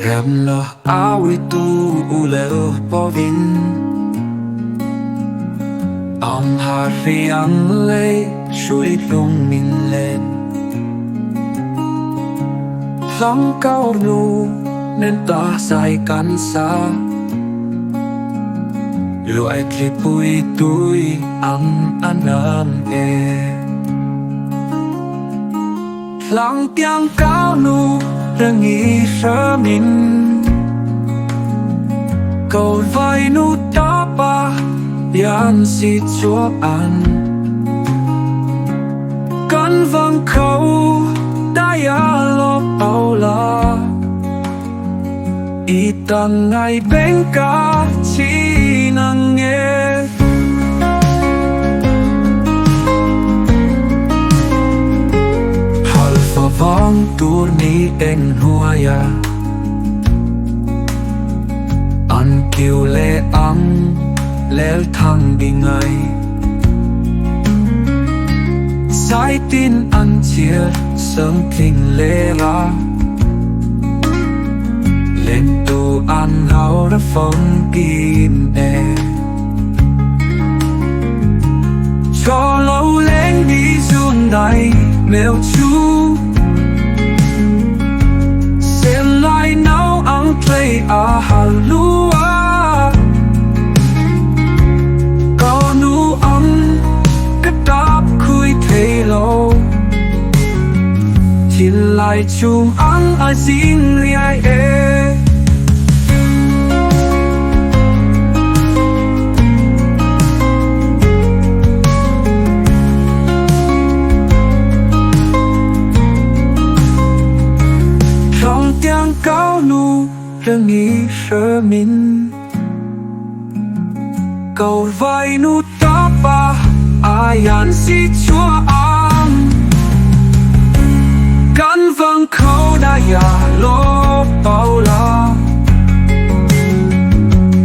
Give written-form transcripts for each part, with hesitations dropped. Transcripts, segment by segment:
rem lo awi tu uleo povin ang hari ang lay shui lung min lên lắng cao nu nên ta sai căn xa loại khi bụi túi ang anam e lắng tiếng cao nu đang nghĩ sơ min cầu vai nu ta ba yan si chúa an căn vang khâu đã ya lo bao la ít tầng ngày bên cả chỉ năng nghe hal phá vang tur ni en huaya an kiu le ang lel thang đi ngay sai tin ăn chia sớm kinh lê ra lên tu ăn hao đã phong kim e cho lâu lên đi xuân đầy mèo chú xem lại nấu ăn play à hà lúa có nu ăn cái đáp khui thấy lâu thì lại chung ăn ai xin ai e trong tiếng cao nu đang nghĩ sơ min cầu vai nu ta ba ai ăn si chúa ăn căn vang khâu đã ya lo bao la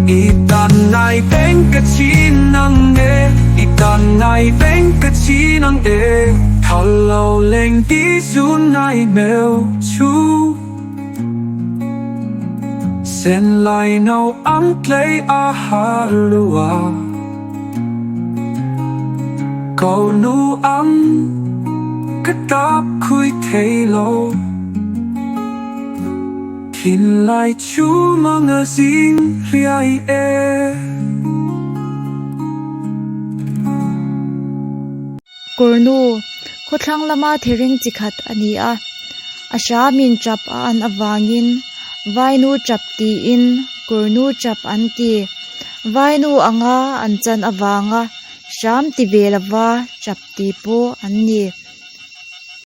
itan này bên cái chi năng e itan này bên cái chi năng e thao lâu lên đi xuống này mèo chú sen lại nấu ăn play a ha lua cầu nu ăn cái đáp khui thấy lâu thì lại chú mang ở xin riai e Kurnu khotlang lama thiring chikhat ania asha min chap an awangin vainu chap ti in kurnu chap an ti vainu anga anchan awanga sham ti velawa chap ti po anni